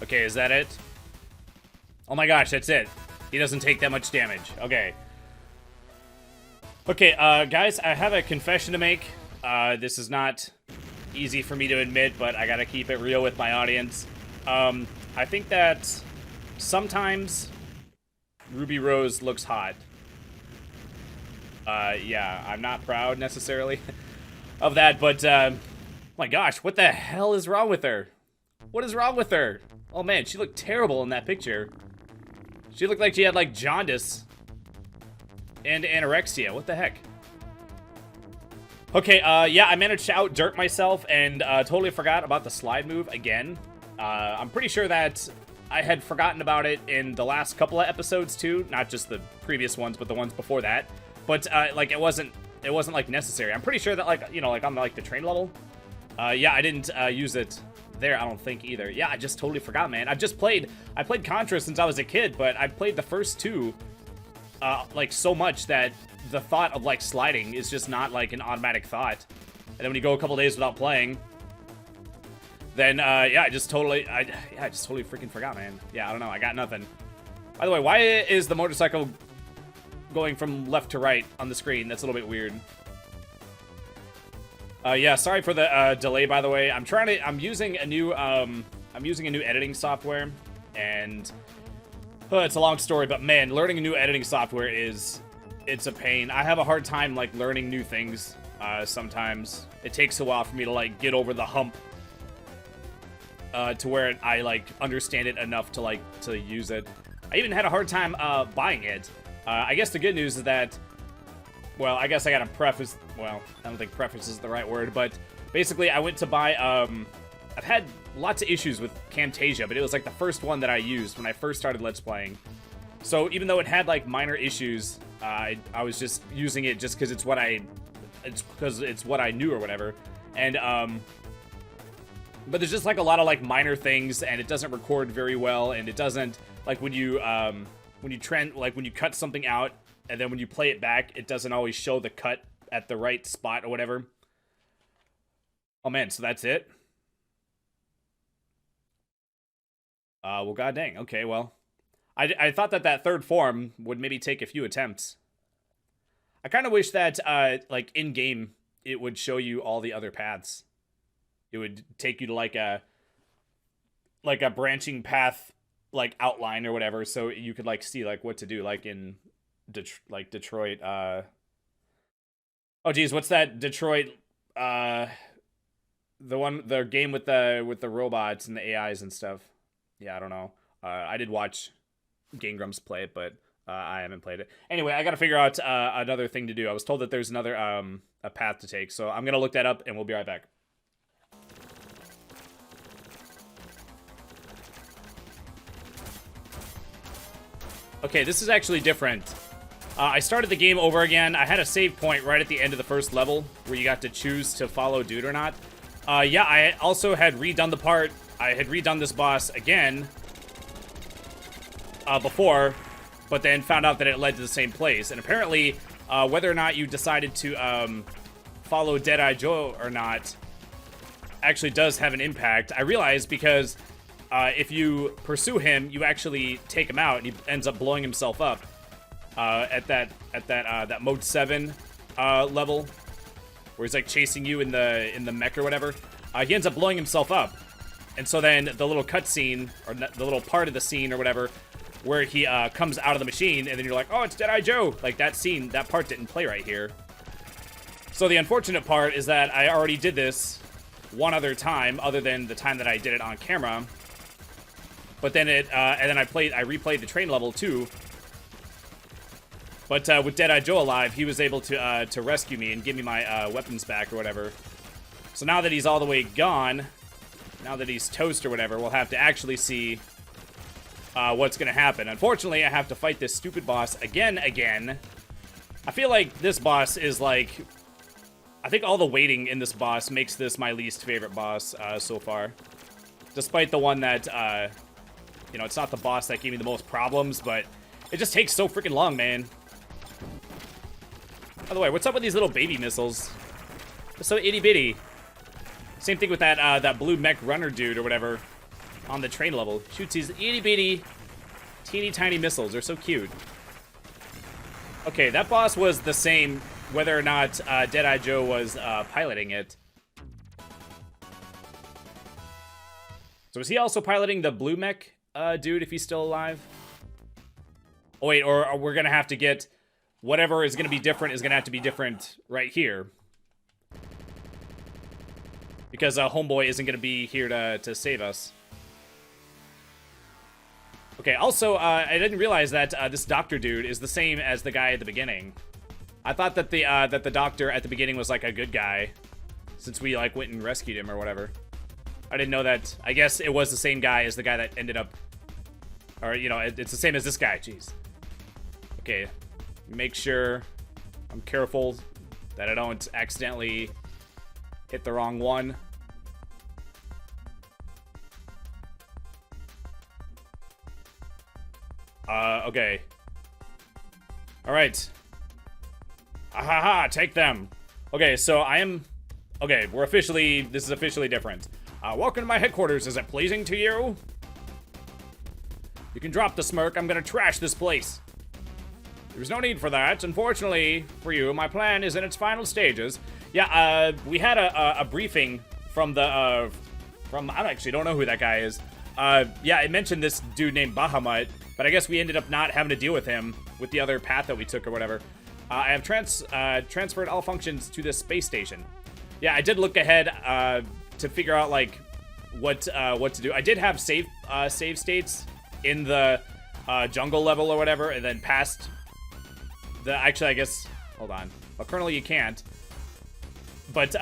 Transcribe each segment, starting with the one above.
Okay, is that it? Oh my gosh, that's it. He doesn't take that much damage. Okay. Okay, guys, I have a confession to make. This is not easy for me to admit, but I gotta keep it real with my audience. I think that sometimes Ruby Rose looks hot. Yeah, I'm not proud necessarily of that, but, my gosh, what the hell is wrong with her? What is wrong with her? Oh man, she looked terrible in that picture. She looked like she had, like, jaundice and anorexia. What the heck? Okay, yeah, I managed to out-dirt myself and totally forgot about the slide move again. I'm pretty sure that I had forgotten about it in the last couple of episodes too, not just the previous ones, but the ones before that. But like it wasn't like necessary. I'm pretty sure that like, you know, like on like the train level. Yeah, I didn't use it there, I don't think either. Yeah, I just totally forgot, man. I played Contra since I was a kid, but I played the first two like so much that the thought of like sliding is just not like an automatic thought. And then when you go a couple days without playing, then yeah, I just totally freaking forgot, man. Yeah, I don't know, I got nothing. By the way, why is the motorcycle going from left to right on the screen? That's a little bit weird. Yeah, sorry for the delay, by the way. I'm using a new editing software, and it's a long story, but man, learning a new editing software it's a pain. I have a hard time like learning new things. Sometimes it takes a while for me to like get over the hump to where I like understand it enough to use it. I even had a hard time buying it. I guess the good news is that, well, I guess I gotta preface, well, I don't think preface is the right word, but basically I went to buy, I've had lots of issues with Camtasia, but it was like the first one that I used when I first started Let's Playing. So even though it had like minor issues, I was just using it just because it's what I knew or whatever. And, but there's just like a lot of like minor things, and it doesn't record very well, and it doesn't, like when you cut something out, and then when you play it back, it doesn't always show the cut at the right spot or whatever. Oh man, so that's it? Well, god dang. Okay, well. I thought that third form would maybe take a few attempts. I kind of wish that, like, in-game, it would show you all the other paths. It would take you to, like a branching path, like, outline or whatever, so you could, like, see, like, what to do, like, in... Detroit, oh geez, what's that Detroit, the game with the robots and the AIs and stuff? Yeah, I don't know. I did watch Game Grumps play it, but I haven't played it. Anyway, I gotta figure out another thing to do. I was told that there's another a path to take, so I'm gonna look that up and we'll be right back. Okay, this is actually different. I started the game over again. I had a save point right at the end of the first level where you got to choose to follow dude or not. Yeah, I also had redone the part. I had redone this boss again before, but then found out that it led to the same place. And apparently, whether or not you decided to follow Deadeye Joe or not actually does have an impact. I realized because if you pursue him, you actually take him out, and he ends up blowing himself up. At that mode 7 level, where he's like chasing you in the mech or whatever, he ends up blowing himself up, and so then the little cutscene or the little part of the scene or whatever, where he comes out of the machine, and then you're like, oh, it's Deadeye Joe. Like that scene, that part didn't play right here. So the unfortunate part is that I already did this one other time, other than the time that I did it on camera. But then and then I replayed the train level too. But with Deadeye Joe alive, he was able to rescue me and give me my weapons back or whatever. So now that he's all the way gone, now that he's toast or whatever, we'll have to actually see what's going to happen. Unfortunately, I have to fight this stupid boss again. I feel like this boss is like... I think all the waiting in this boss makes this my least favorite boss so far. Despite the one that, you know, it's not the boss that gave me the most problems, but it just takes so freaking long, man. By the way, what's up with these little baby missiles? They're so itty-bitty. Same thing with that blue mech runner dude or whatever. on the train level. Shoots these itty bitty, teeny tiny missiles. They're so cute. Okay, that boss was the same whether or not Deadeye Joe was piloting it. So is he also piloting the blue mech dude if he's still alive? Oh wait, or we're gonna have to get whatever is gonna be different is gonna have to be different right here. Because Homeboy isn't gonna be here to save us. Okay, also, I didn't realize that this doctor dude is the same as the guy at the beginning. I thought that the doctor at the beginning was like a good guy, since we like went and rescued him or whatever. I didn't know that. I guess it was the same guy as the guy that ended up, or you know, it's the same as this guy. Jeez. Okay, make sure I'm careful that I don't accidentally hit the wrong one. Okay. Alright. Ahaha, take them. Okay, so I am... Okay, this is officially different. Welcome to my headquarters. Is it pleasing to you? You can drop the smirk. I'm gonna trash this place. There's no need for that. Unfortunately for you, my plan is in its final stages. Yeah, we had a briefing from the, I actually don't know who that guy is. Yeah, it mentioned this dude named Bahamut, but I guess we ended up not having to deal with him with the other path that we took or whatever. I have transferred all functions to this space station. Yeah, I did look ahead to figure out like what to do. I did have save states in the jungle level or whatever, and then past the actually I guess hold on. Well, currently you can't. But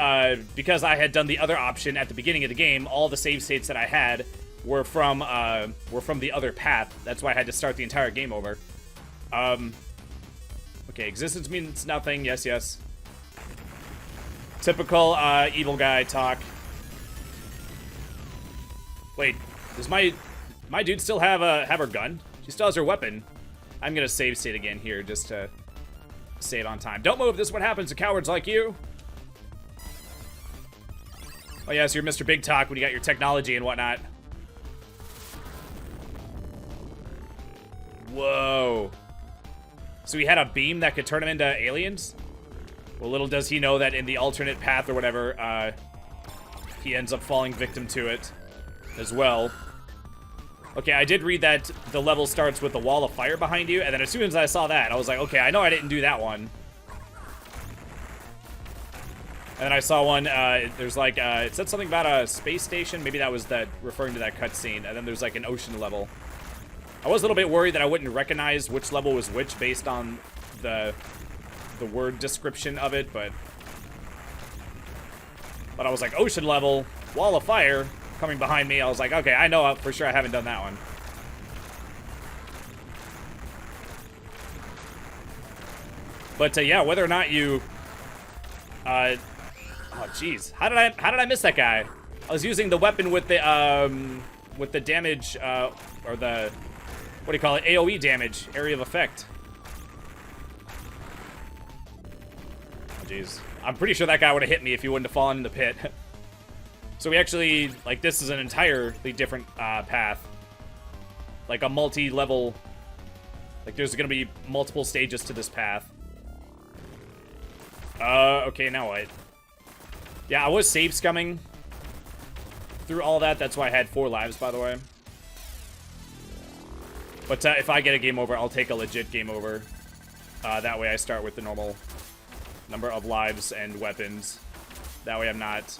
because I had done the other option at the beginning of the game, all the save states that I had were from the other path. That's why I had to start the entire game over. Okay, existence means nothing. Yes, yes. Typical evil guy talk. Wait, does my dude still have her gun? She still has her weapon. I'm gonna save state again here just to save on time. Don't move. This is what happens to cowards like you. Oh yes, you're Mr. Big Talk when you got your technology and whatnot. Whoa. So he had a beam that could turn him into aliens? Well, little does he know that in the alternate path or whatever, he ends up falling victim to it as well. Okay, I did read that the level starts with a wall of fire behind you, and then as soon as I saw that, I was like, okay, I know I didn't do that one. And then I saw one, there's like, it said something about a space station. Maybe that was referring to that cutscene. And then there's like an ocean level. I was a little bit worried that I wouldn't recognize which level was which based on the word description of it, but I was like, ocean level, wall of fire coming behind me. I was like, okay, I know for sure I haven't done that one. But yeah, whether or not you, oh jeez, how did I miss that guy? I was using the weapon with the damage, or the, what do you call it? AoE damage, area of effect. Oh, jeez. I'm pretty sure that guy would have hit me if he wouldn't have fallen in the pit. So we actually, like, this is an entirely different path. Like a multi-level, like there's gonna be multiple stages to this path. Okay, now what? Yeah, I was save scumming through all that. That's why I had 4 lives, by the way. But if I get a game over, I'll take a legit game over. That way I start with the normal number of lives and weapons. That way I'm not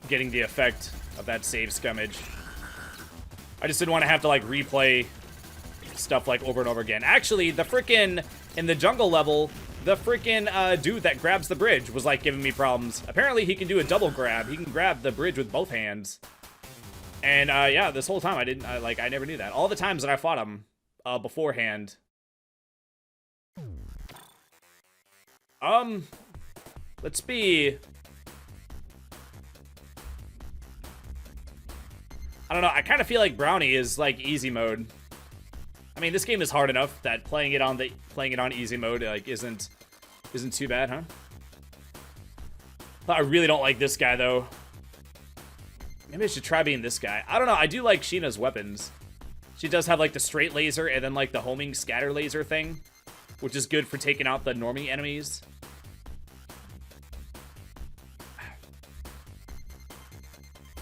getting the effect of that save scummage. I just didn't want to have to like replay stuff like over and over again. Actually, the frickin' in the jungle level, the frickin' dude that grabs the bridge was like giving me problems. Apparently he can do a double grab. He can grab the bridge with both hands. And yeah, this whole time I never knew that. All the times that I fought him beforehand. Let's be, I don't know, I kind of feel like Brownie is like easy mode. I mean, this game is hard enough that playing it on easy mode like isn't too bad, huh? I really don't like this guy though. Maybe I should try being this guy. I don't know. I do like Sheena's weapons. She does have, like, the straight laser and then, like, the homing scatter laser thing, which is good for taking out the normie enemies.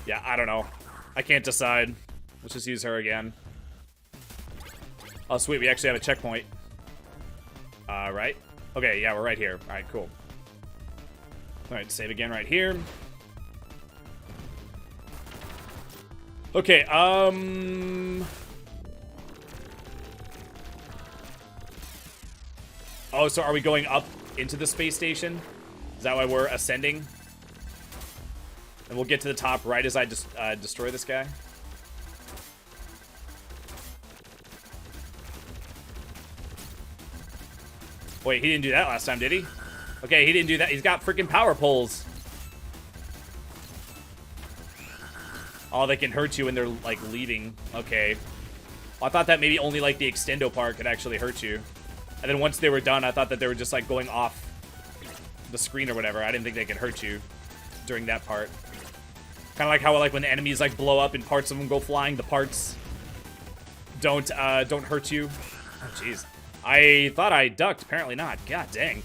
Yeah, I don't know. I can't decide. Let's just use her again. Oh, sweet. We actually have a checkpoint. Right? Okay, yeah, we're right here. All right, cool. All right, save again right here. Okay, oh, so are we going up into the space station? Is that why we're ascending? And we'll get to the top right as I just destroy this guy. Wait, he didn't do that last time, did he? Okay, he didn't do that. He's got freaking power poles. Oh, they can hurt you when they're, like, leaving. Okay. Well, I thought that maybe only, like, the extendo part could actually hurt you. And then once they were done, I thought that they were just, like, going off the screen or whatever. I didn't think they could hurt you during that part. Kind of like how, like, when the enemies, like, blow up and parts of them go flying, the parts don't hurt you. Oh, jeez. I thought I ducked. Apparently not. God dang.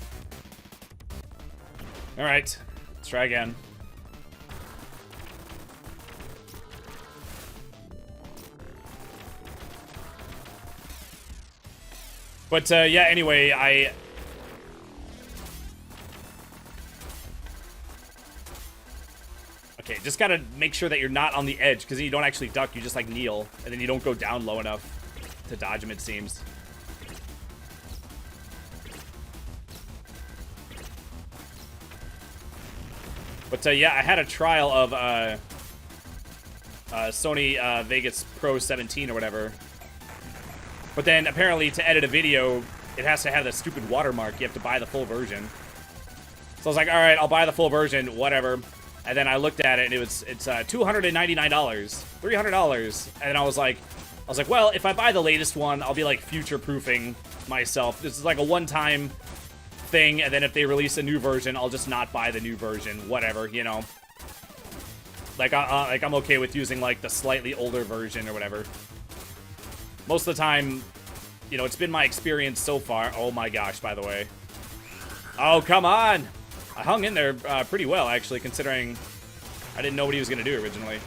All right. Let's try again. But, yeah, anyway, Okay, just gotta make sure that you're not on the edge, because then you don't actually duck, you just, like, kneel, and then you don't go down low enough to dodge him, it seems. But, yeah, I had a trial of, Sony, Vegas Pro 17 or whatever. But then, apparently, to edit a video, it has to have that stupid watermark. You have to buy the full version. So I was like, all right, I'll buy the full version, whatever. And then I looked at it, and it's $299, $300. And then I was like, well, if I buy the latest one, I'll be, like, future-proofing myself. This is, like, a one-time thing, and then if they release a new version, I'll just not buy the new version, whatever, you know. Like, I'm okay with using, like, the slightly older version or whatever. Most of the time, you know, it's been my experience so far. Oh my gosh, by the way. Oh, come on! I hung in there pretty well, actually, considering I didn't know what he was going to do originally.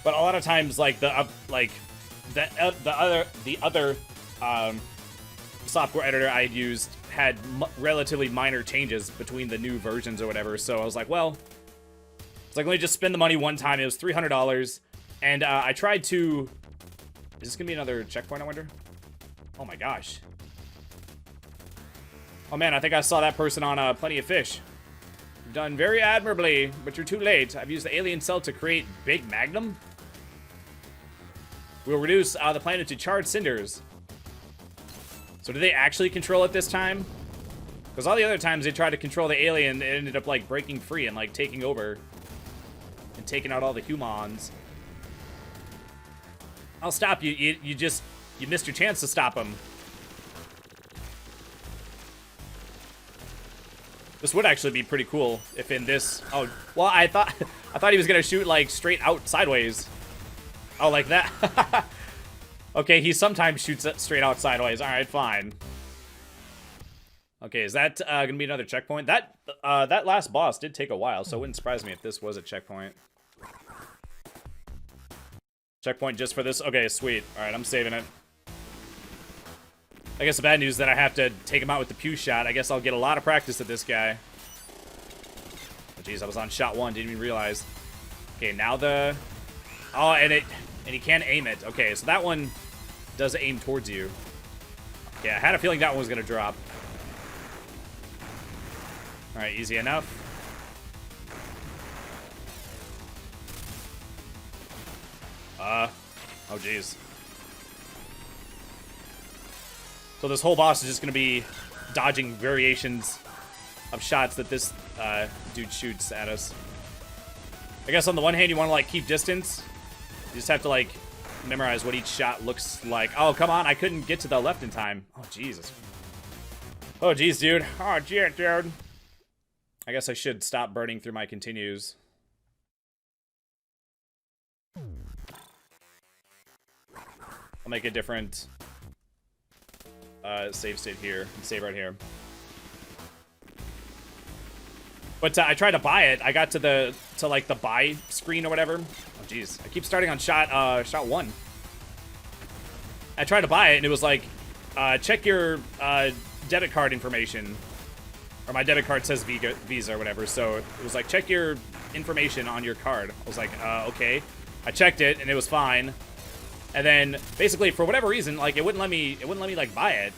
But a lot of times, like, the other software editor I had used had relatively minor changes between the new versions or whatever, so I was like, well, it's like, let me just spend the money one time. It was $300. And I tried to... Is this going to be another checkpoint, I wonder? Oh my gosh. Oh man, I think I saw that person on Plenty of Fish. You've done very admirably, but you're too late. I've used the alien cell to create Big Magnum. We'll reduce the planet to charred cinders. So did they actually control it this time? Because all the other times they tried to control the alien, it ended up, like, breaking free and, like, taking over. And taking out all the humans. I'll stop you. You missed your chance to stop him. This would actually be pretty cool if in this... Oh, well, I thought he was gonna shoot, like, straight out sideways. Oh, like that? Okay, he sometimes shoots straight out sideways. All right, fine. Okay, is that gonna be another checkpoint? That last boss did take a while, so it wouldn't surprise me if this was a checkpoint. Checkpoint just for this? Okay, sweet. Alright, I'm saving it. I guess the bad news is that I have to take him out with the pew shot. I guess I'll get a lot of practice at this guy. Oh, jeez, I was on shot one. Didn't even realize. Okay, now the... Oh, and he can aim it. Okay, so that one does aim towards you. Yeah, I had a feeling that one was going to drop. Alright, easy enough. Oh geez. So this whole boss is just gonna be dodging variations of shots that this dude shoots at us. I guess on the one hand you want to, like, keep distance. You just have to, like, memorize what each shot looks like. Oh, come on, I couldn't get to the left in time. Oh, Jesus. Oh, jeez, dude. Oh, jeez, dude. I guess I should stop burning through my continues. I'll make a different save state here. Save right here. But I tried to buy it. I got to like the buy screen or whatever. Oh jeez, I keep starting on shot 1. I tried to buy it and it was like, check your debit card information. Or my debit card says Visa or whatever. So it was like, check your information on your card. I was like, okay. I checked it and it was fine. And then basically for whatever reason, like it wouldn't let me like buy it.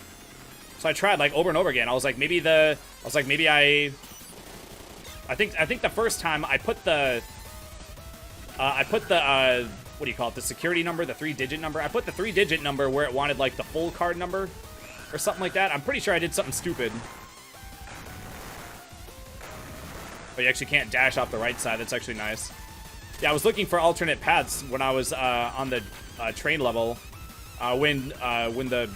So I tried like over and over again. I was like, maybe I think the first time I put the what do you call it? The security number, the 3-digit number. I put the 3-digit number where it wanted like the full card number or something like that. I'm pretty sure I did something stupid. But you actually can't dash off the right side. That's actually nice. Yeah, I was looking for alternate paths when I was on the train level. When the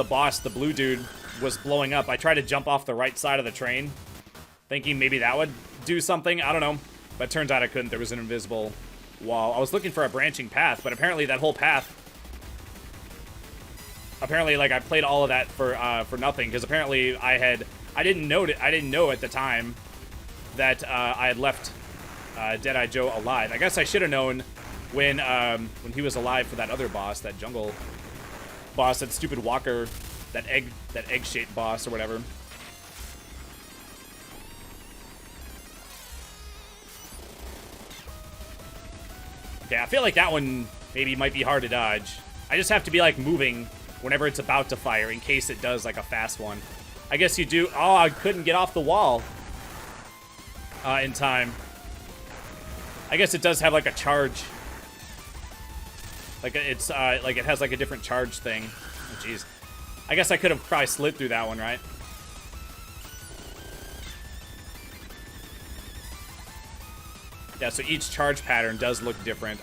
boss, the blue dude, was blowing up, I tried to jump off the right side of the train, thinking maybe that would do something. I don't know. But it turns out I couldn't. There was an invisible wall. I was looking for a branching path, but apparently that whole path... Apparently, like, I played all of that for nothing, because apparently I didn't know at the time that I had left Deadeye Joe alive. I guess I should have known when he was alive for that other boss, that jungle boss, that stupid walker, that egg-shaped boss or whatever. Okay, I feel like that one maybe might be hard to dodge. I just have to be like moving whenever it's about to fire in case it does like a fast one. I guess you do. Oh, I couldn't get off the wall in time. I guess it does have like a charge. Like it's like it has like a different charge thing. Oh, jeez. I guess I could have probably slid through that one, right? Yeah, so each charge pattern does look different.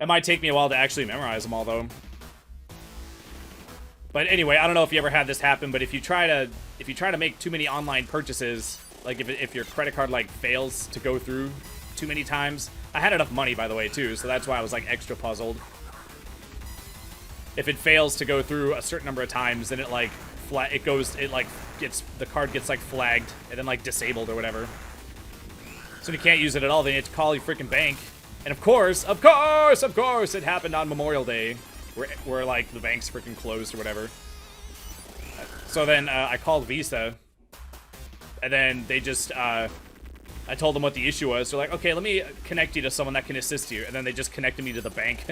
It might take me a while to actually memorize them all, though. But anyway, I don't know if you ever had this happen, but if you try to make too many online purchases, like if your credit card like fails to go through too many times, I had enough money by the way too, so that's why I was like extra puzzled. If it fails to go through a certain number of times, then it like the card gets like flagged and then like disabled or whatever. So when you can't use it at all, then you have to call your freaking bank. And of course, it happened on Memorial Day, where like the bank's freaking closed or whatever. So then I called Visa, and then they just I told them what the issue was. They're like, okay, let me connect you to someone that can assist you, and then they just connected me to the bank.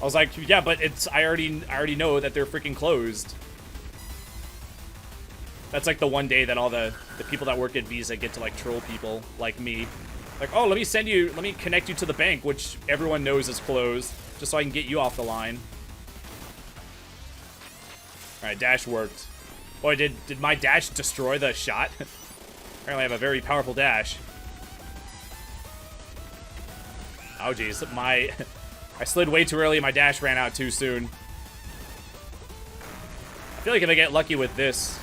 I was like, yeah, but I already know that they're freaking closed. That's like the one day that all the people that work at Visa get to like troll people like me. Like, oh, let me connect you to the bank, which everyone knows is closed, just so I can get you off the line. Alright, dash worked. Boy, did my dash destroy the shot? Apparently I have a very powerful dash. Oh jeez, I slid way too early and my dash ran out too soon. I feel like if I get lucky with this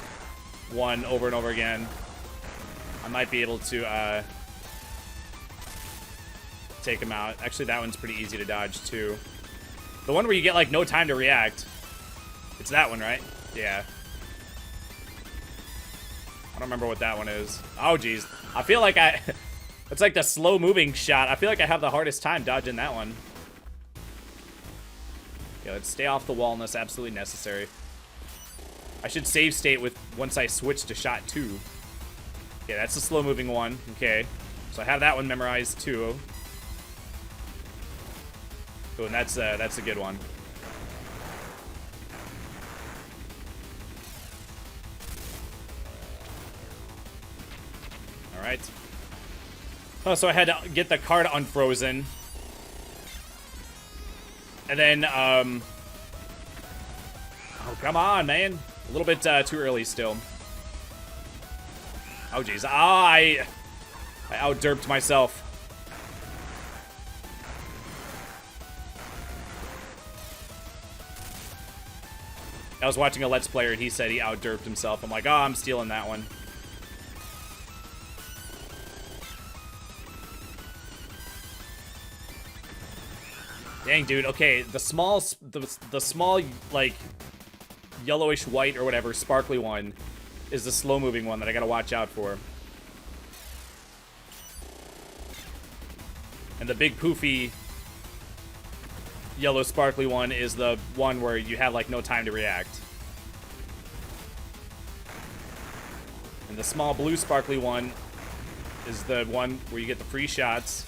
one over and over again, I might be able to take him out. Actually, that one's pretty easy to dodge too. The one where you get like no time to react. It's that one, right? Yeah. I don't remember what that one is. Oh geez, I feel like it's like the slow moving shot. I feel like I have the hardest time dodging that one. Yeah, let's stay off the wall unless absolutely necessary. I should save state with once I switch to shot 2. Okay, that's the slow-moving one. Okay, so I have that one memorized too. Cool, and that's a good one. All right. Oh, so I had to get the card unfrozen, and then oh come on, man. A little bit too early still. Oh, jeez. I out-derped myself. I was watching a Let's Player and he said he out-derped himself. I'm like, oh, I'm stealing that one. Dang, dude. Okay, the small, like, yellowish white or whatever, sparkly one is the slow-moving one that I gotta watch out for. And the big poofy yellow sparkly one is the one where you have, like, no time to react. And the small blue sparkly one is the one where you get the free shots.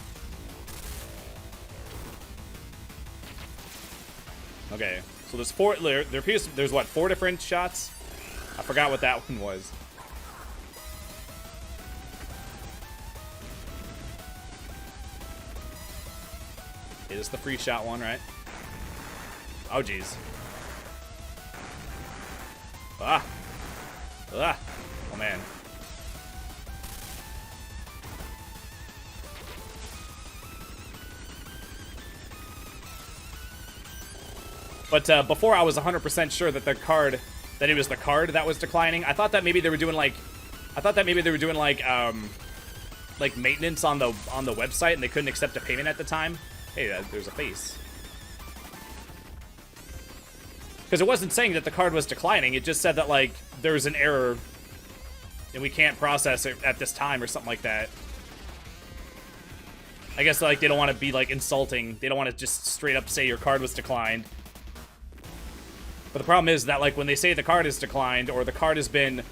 Okay, so there's four. There appears there's what, 4 different shots? I forgot what that one was. It is the free shot one, right? Oh, jeez. Ah. Ah. Oh, man. But before I was 100% sure that that it was the card that was declining. I thought that maybe they were doing like, like maintenance on the website and they couldn't accept a payment at the time. Hey, there's a face. Because it wasn't saying that the card was declining. It just said that, like, there's an error and we can't process it at this time or something like that. I guess, like, they don't want to be, like, insulting. They don't want to just straight up say your card was declined. But the problem is that, like, when they say the card is declined or the card has been,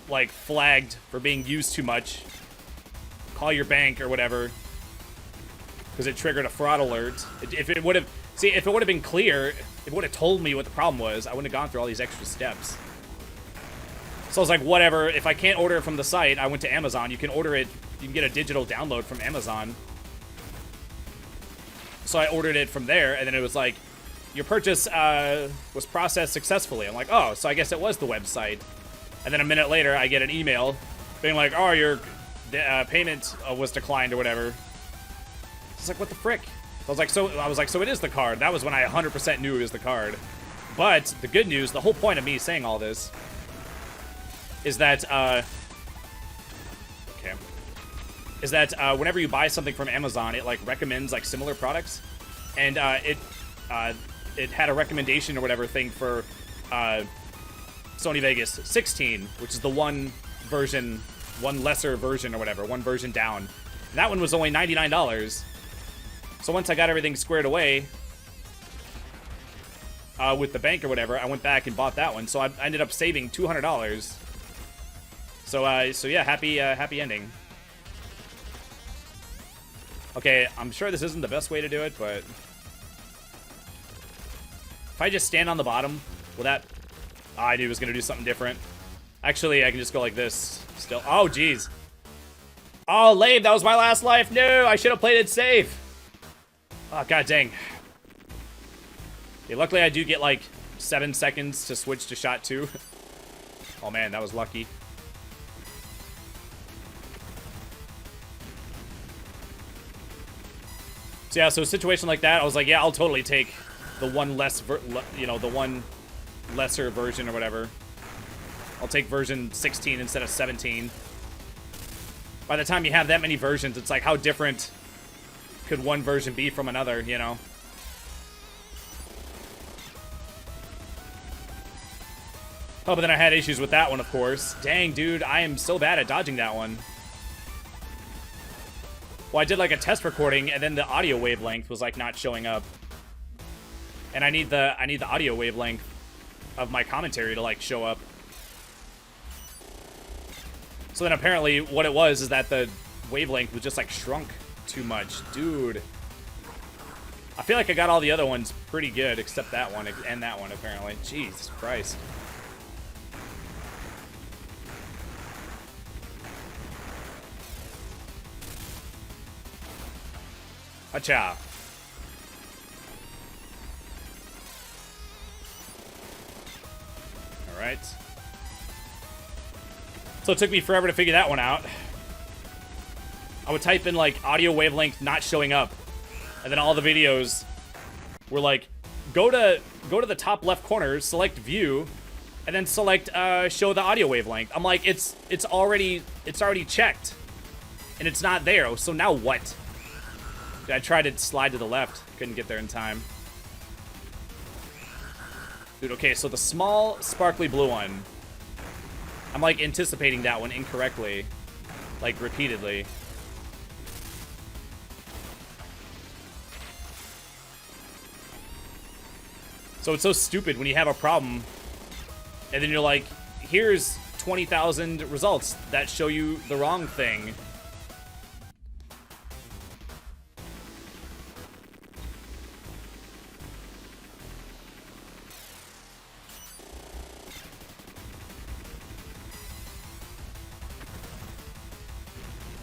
like, flagged for being used too much, call your bank or whatever, because it triggered a fraud alert. If it would have, see, if it would have been clear, it would have told me what the problem was. I wouldn't have gone through all these extra steps. So I was like, whatever. If I can't order it from the site, I went to Amazon. You can order it. You can get a digital download from Amazon. So I ordered it from there, and then it was like, your purchase was processed successfully. I'm like, oh, so I guess it was the website. And then a minute later, I get an email being like, oh, your payment was declined or whatever. It's like, what the frick? I was like, so it is the card. That was when I 100% knew it was the card. But the good news, the whole point of me saying all this is that, whenever you buy something from Amazon, it, like, recommends, like, similar products. And it had a recommendation or whatever thing for Sony Vegas 16, which is the one lesser version or whatever, one version down. And that one was only $99. So once I got everything squared away with the bank or whatever, I went back and bought that one. So I ended up saving $200. So yeah, happy ending. Okay, I'm sure this isn't the best way to do it, but if I just stand on the bottom, will that... Oh, I knew it was going to do something different. Actually, I can just go like this still. Oh, jeez. Oh, lame. That was my last life. No, I should have played it safe. Oh, god dang. Okay, luckily, I do get like 7 seconds to switch to shot 2. Oh, man, that was lucky. So, yeah, so a situation like that, I was like, yeah, I'll totally take the one the one lesser version or whatever. I'll take version 16 instead of 17. By the time you have that many versions, it's like, how different could one version be from another, you know? Oh, but then I had issues with that one, of course. Dang, dude, I am so bad at dodging that one. Well, I did like a test recording, and then the audio wavelength was like not showing up. And I need the audio wavelength of my commentary to like show up. So then apparently what it was is that the wavelength was just like shrunk too much. Dude. I feel like I got all the other ones pretty good except that one and that one apparently. Jesus Christ. Acha. Alright. So it took me forever to figure that one out. I would type in, like, audio wavelength not showing up. And then all the videos were, like, go to the top left corner, select view, and then select show the audio wavelength. I'm like, it's already checked, and it's not there. So now what? I tried to slide to the left, couldn't get there in time. Dude, okay, so the small sparkly blue one, I'm like anticipating that one incorrectly, like repeatedly. So it's so stupid when you have a problem, and then you're like, here's 20,000 results that show you the wrong thing.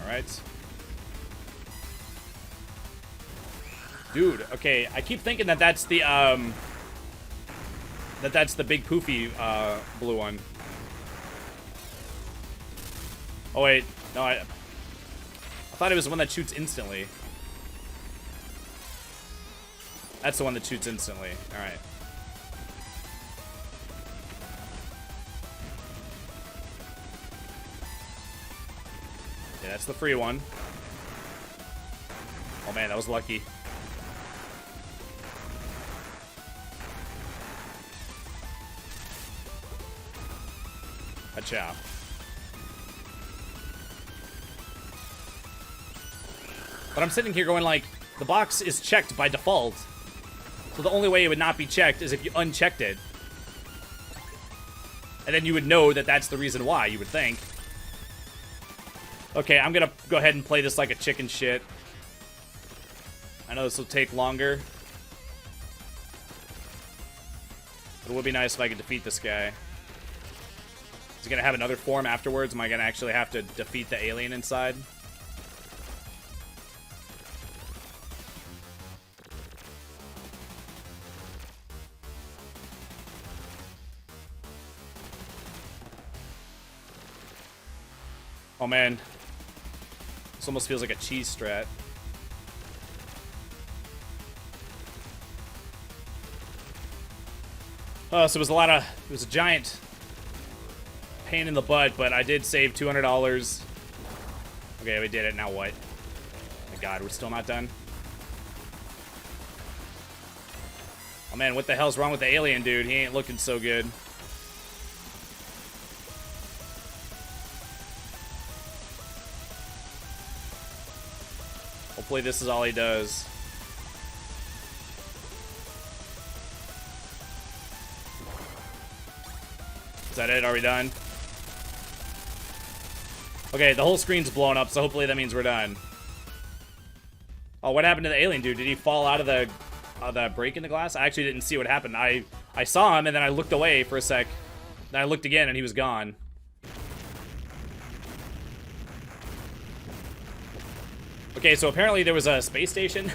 All right. Dude, okay, I keep thinking that that's the, that's the big poofy blue one. Oh wait, no, I thought it was the one that shoots instantly. That's the one that shoots instantly. All right. Yeah, that's the free one. Oh man, that was lucky. Gotcha. But I'm sitting here going like, the box is checked by default. So the only way it would not be checked is if you unchecked it. And then you would know that that's the reason why, you would think. Okay, I'm gonna go ahead and play this like a chicken shit. I know this will take longer. But it would be nice if I could defeat this guy. Is he gonna have another form afterwards? Am I gonna actually have to defeat the alien inside? Oh man. This almost feels like a cheese strat. So it was a giant pain in the butt, but I did save $200. Okay, we did it. Now what? Oh my god, we're still not done. Oh man, what the hell's wrong with the alien dude? He ain't looking so good. Hopefully this is all he does. Is that it? Are we done? Okay, the whole screen's blown up, so hopefully that means we're done. Oh, what happened to the alien dude? Did he fall out of the break in the glass? I actually didn't see what happened. I saw him, and then I looked away for a sec. Then I looked again, and he was gone. Okay, so apparently there was a space station.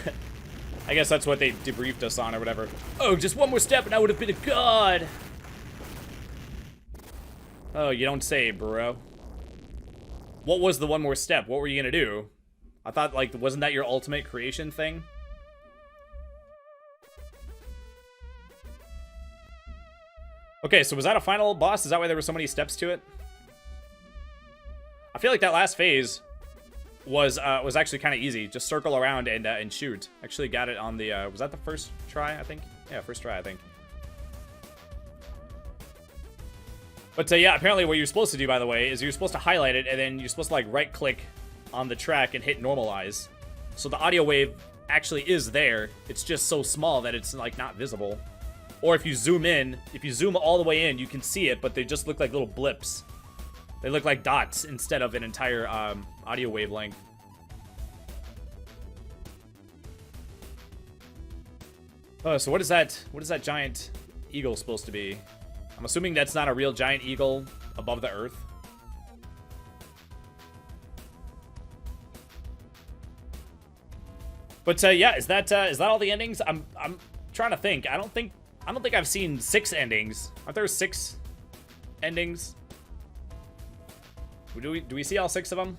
I guess that's what they debriefed us on or whatever. Oh, just one more step, and I would have been a god. Oh, you don't say, bro. What was the one more step? What were you gonna do? I thought, like, wasn't that your ultimate creation thing? Okay, so was that a final boss? Is that why there were so many steps to it? I feel like that last phase was actually kind of easy. Just circle around and shoot. Actually got it on the, was that the first try, I think? Yeah, first try, I think. But yeah, apparently what you're supposed to do, by the way, is you're supposed to highlight it, and then you're supposed to, like, right-click on the track and hit normalize. So the audio wave actually is there. It's just so small that it's, like, not visible. Or if you zoom in, if you zoom all the way in, you can see it, but they just look like little blips. They look like dots instead of an entire audio wavelength. Oh, so what is that giant eagle supposed to be? I'm assuming that's not a real giant eagle above the earth. But yeah, is that all the endings? I'm trying to think. I don't think I've seen 6 endings. Aren't there 6 endings? Do we see all 6 of them?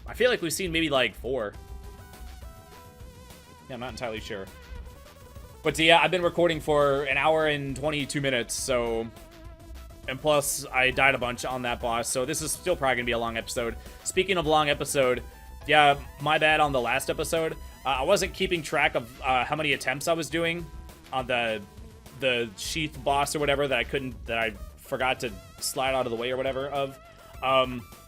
I feel like we've seen maybe like 4. Yeah, I'm not entirely sure. But yeah, I've been recording for an hour and 22 minutes, so... And plus, I died a bunch on that boss, so this is still probably gonna be a long episode. Speaking of long episode, yeah, my bad on the last episode. I wasn't keeping track of how many attempts I was doing on the sheath boss or whatever that I forgot to slide out of the way or whatever of.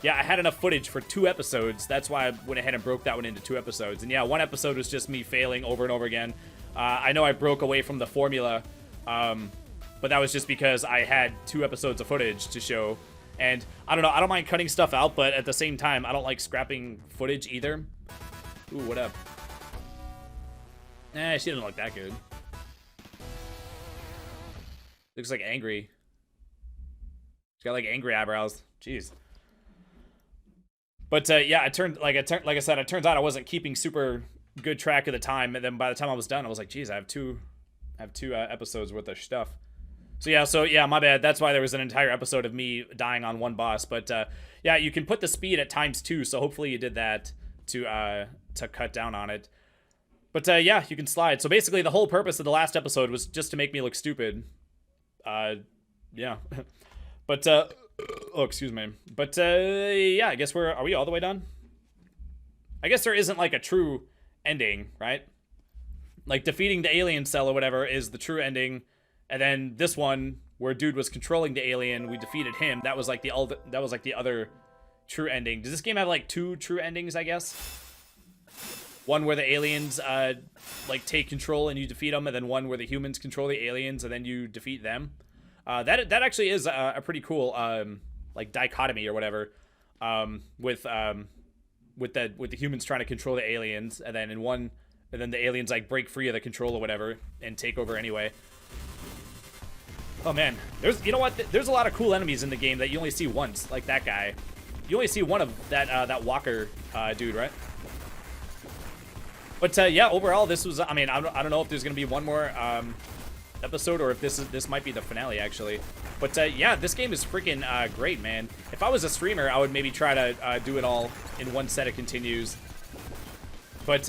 Yeah, I had enough footage for 2 episodes. That's why I went ahead and broke that one into 2 episodes. And yeah, 1 episode was just me failing over and over again. I know I broke away from the formula, but that was just because I had 2 episodes of footage to show. And I don't know, I don't mind cutting stuff out, but at the same time, I don't like scrapping footage either. Ooh, what up? She didn't look that good. Looks like angry. She's got like angry eyebrows. Jeez. But yeah, like I said, it turns out I wasn't keeping super good track of the time, and then by the time I was done, I was like, geez, I have two episodes worth of stuff. So yeah, my bad. That's why there was an entire episode of me dying on 1 boss. But yeah, you can put the speed at ×2, so hopefully you did that to cut down on it. But yeah, you can slide. So basically, the whole purpose of the last episode was just to make me look stupid. Yeah. But oh, excuse me. But yeah, I guess are we all the way done? I guess there isn't like a true ending, right? Like defeating the alien cell or whatever is the true ending, and then this one where dude was controlling the alien, we defeated him. That was like the other true ending. Does this game have like 2 true endings? I guess one where the aliens like take control and you defeat them, and then one where the humans control the aliens and then you defeat them. That actually is a pretty cool like dichotomy or whatever, with the humans trying to control the aliens, and then then the aliens like break free of the control or whatever and take over anyway. Oh man, you know what? There's a lot of cool enemies in the game that you only see once, like that guy. You only see one of that Walker dude, right? But yeah, overall this was. I mean, I don't know if there's gonna be one more episode or if this might be the finale actually. But yeah, this game is freaking great, man. If I was a streamer, I would maybe try to do it all in one set of continues. But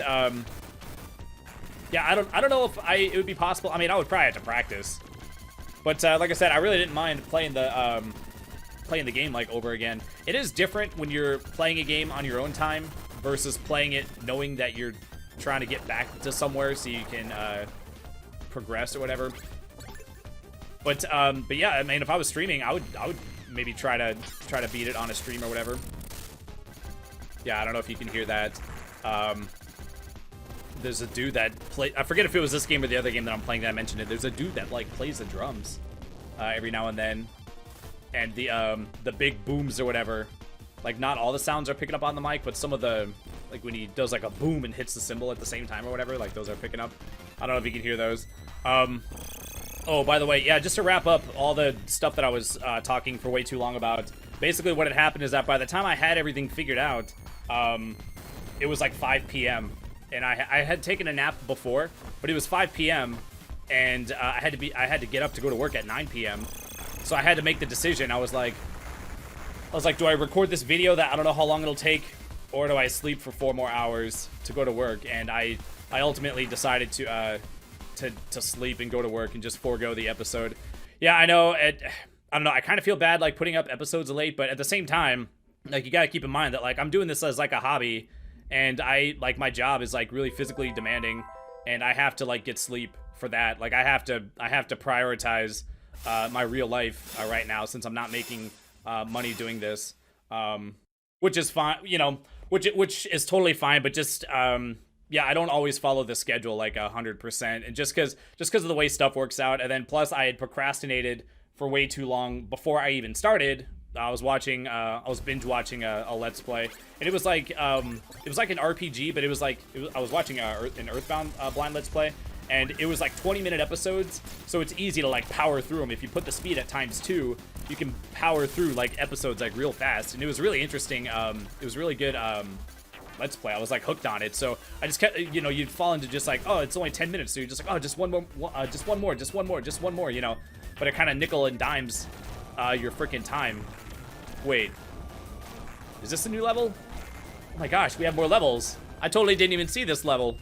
yeah, I don't know if it would be possible. I mean, I would probably have to practice. But like I said, I really didn't mind playing the game like over again. It is different when you're playing a game on your own time versus playing it knowing that you're trying to get back to somewhere so you can progress or whatever. But yeah, I mean, if I was streaming, I would maybe try to beat it on a stream or whatever. Yeah, I don't know if you can hear that. There's a dude that I forget if it was this game or the other game that I'm playing that I mentioned it. There's a dude that like plays the drums every now and then, and the big booms or whatever. Like not all the sounds are picking up on the mic, but some of the, like when he does like a boom and hits the cymbal at the same time or whatever, like those are picking up. I don't know if you can hear those. Oh, by the way, yeah, just to wrap up all the stuff that I was talking for way too long about. Basically, what had happened is that by the time I had everything figured out, it was like 5 p.m. and I had taken a nap before, but it was 5 p.m. and I had to get up to go to work at 9 p.m. So I had to make the decision. I was like, do I record this video that I don't know how long it'll take, or do I sleep for 4 more hours to go to work? And I ultimately decided to sleep and go to work and just forego the episode. Yeah, I know. I don't know. I kind of feel bad like putting up episodes late, but at the same time, like you gotta keep in mind that like I'm doing this as like a hobby, and my job is like really physically demanding, and I have to like get sleep for that. Like I have to prioritize my real life right now, since I'm not making money doing this, which is fine, you know, which is totally fine, but just yeah, I don't always follow the schedule like 100%, and just because of the way stuff works out. And then plus I had procrastinated for way too long before I even started. I was binge watching a Let's Play, and it was like an RPG, but I was watching an Earthbound blind Let's Play, and it was like 20-minute episodes, so it's easy to like power through them. If you put the speed at ×2, you can power through like episodes like real fast, and it was really interesting. It was really good Let's Play. I was like hooked on it, so I just kept, you know, you'd fall into just like, oh, it's only 10 minutes, so you're just like, oh, just one more, you know, but it kind of nickel and dimes your freaking time. Wait, is this a new level? Oh my gosh, we have more levels. I totally didn't even see this level.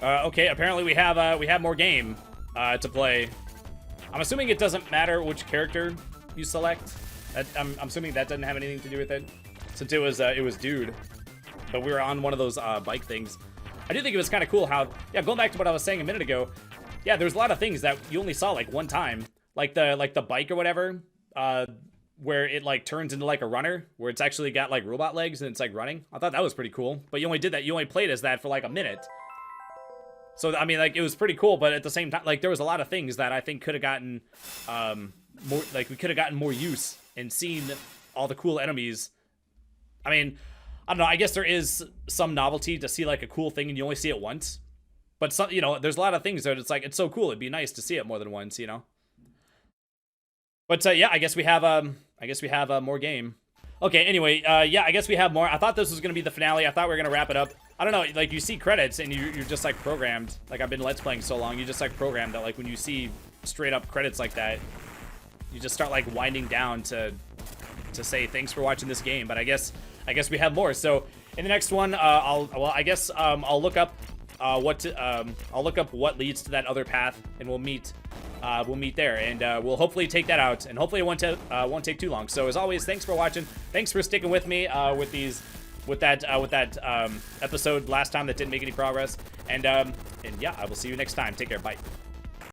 Okay, apparently we have more game to play. I'm assuming it doesn't matter which character you select. I'm assuming that doesn't have anything to do with it, since it was dude. But we were on one of those bike things. I do think it was kind of cool how, yeah, going back to what I was saying a minute ago, yeah, there's a lot of things that you only saw like one time, like the bike or whatever, where it like turns into like a runner, where it's actually got like robot legs and it's like running. I thought that was pretty cool, but you only played as that for like a minute. So I mean, like, it was pretty cool, but at the same time, like, there was a lot of things that I think could have gotten more, like, we could have gotten more use and seen all the cool enemies. I mean, I don't know, I guess there is some novelty to see like a cool thing and you only see it once. But some, you know, there's a lot of things that it's like, it's so cool, it'd be nice to see it more than once, you know. But yeah, I guess we have more game. Okay, anyway, yeah, I guess we have more. I thought this was gonna be the finale. I thought we were gonna wrap it up. I don't know, like, you see credits and you're just like programmed. Like, I've been Let's Playing so long, you just like programmed that like when you see straight up credits like that, you just start like winding down to say thanks for watching this game. But I guess we have more. So in the next one, I'll look up what leads to that other path, and we'll meet there, and we'll hopefully take that out, and hopefully it won't take too long. So as always, thanks for watching. Thanks for sticking with me with that episode last time that didn't make any progress. And yeah, I will see you next time. Take care. Bye.